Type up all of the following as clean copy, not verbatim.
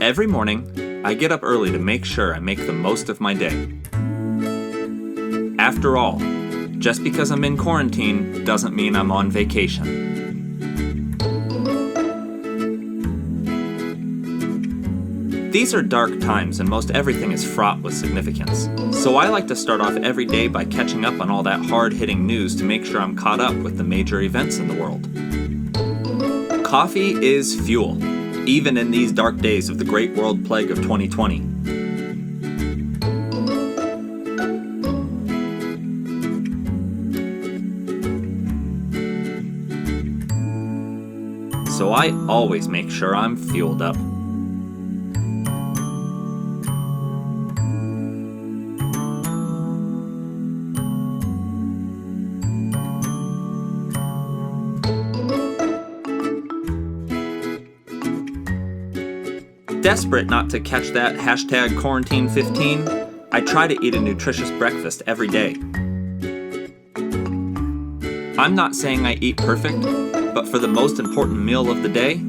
Every morning, I get up early to make sure I make the most of my day. After all, just because I'm in quarantine doesn't mean I'm on vacation. These are dark times and most everything is fraught with significance. So I like to start off every day by catching up on all that hard-hitting news to make sure I'm caught up with the major events in the world. Coffee is fuel, even in these dark days of the great world plague of 2020. So I always make sure I'm fueled up. Desperate not to catch that #quarantine15, I try to eat a nutritious breakfast every day. I'm not saying I eat perfect, but for the most important meal of the day,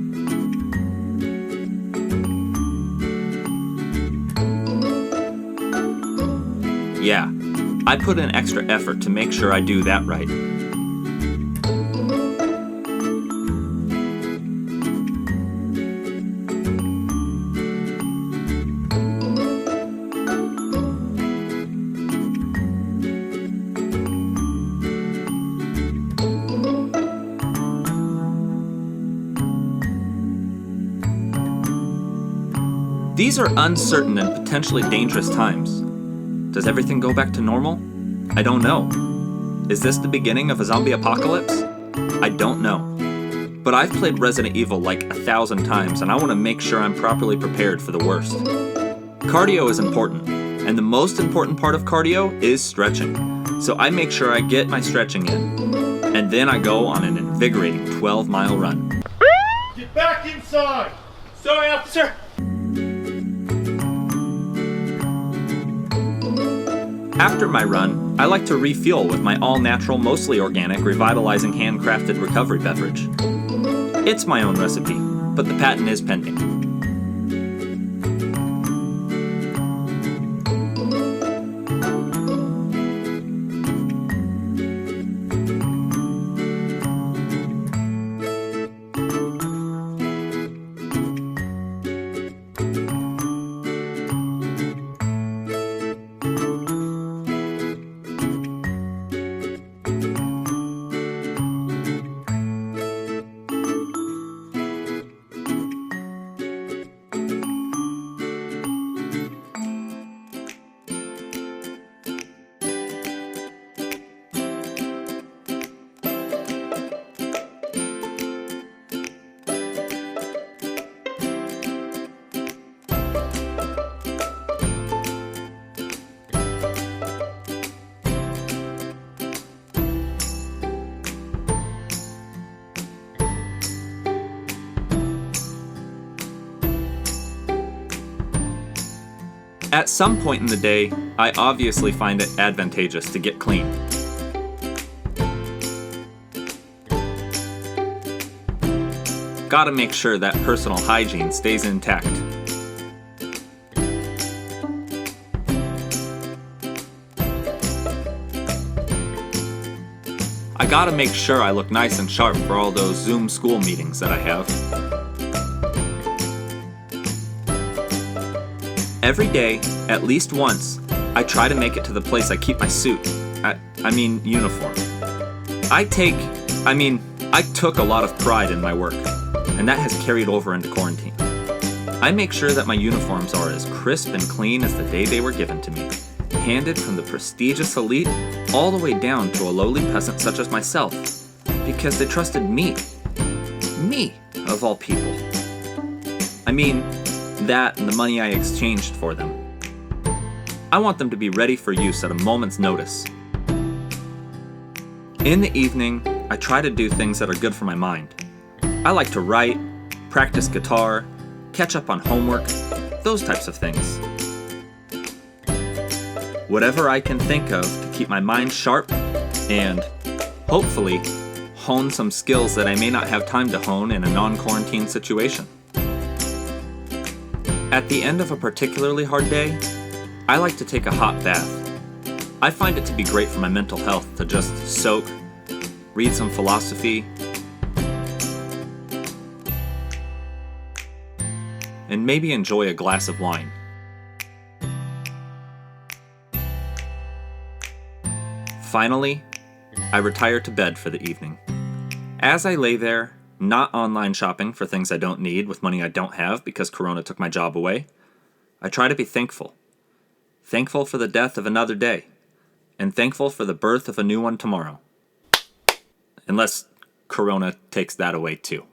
yeah, I put in extra effort to make sure I do that right. These are uncertain and potentially dangerous times. Does everything go back to normal? I don't know. Is this the beginning of a zombie apocalypse? I don't know. But I've played Resident Evil like 1,000 times and I want to make sure I'm properly prepared for the worst. Cardio is important, and the most important part of cardio is stretching. So I make sure I get my stretching in, and then I go on an invigorating 12-mile run. Get back inside! Sorry, officer! After my run, I like to refuel with my all-natural, mostly organic, revitalizing handcrafted recovery beverage. It's my own recipe, but the patent is pending. At some point in the day, I obviously find it advantageous to get clean. Gotta make sure that personal hygiene stays intact. I gotta make sure I look nice and sharp for all those Zoom school meetings that I have. Every day, at least once, I try to make it to the place I keep my suit. I mean uniform. I took a lot of pride in my work, and that has carried over into quarantine. I make sure that my uniforms are as crisp and clean as the day they were given to me, handed from the prestigious elite all the way down to a lowly peasant such as myself, because they trusted me. Me, of all people. I mean, that and the money I exchanged for them. I want them to be ready for use at a moment's notice. In the evening, I try to do things that are good for my mind. I like to write, practice guitar, catch up on homework, those types of things. Whatever I can think of to keep my mind sharp and, hopefully, hone some skills that I may not have time to hone in a non-quarantine situation. At the end of a particularly hard day, I like to take a hot bath. I find it to be great for my mental health to just soak, read some philosophy, and maybe enjoy a glass of wine. Finally, I retire to bed for the evening. As I lay there, not online shopping for things I don't need with money I don't have because Corona took my job away, I try to be thankful. Thankful for the death of another day, and thankful for the birth of a new one tomorrow. Unless Corona takes that away too.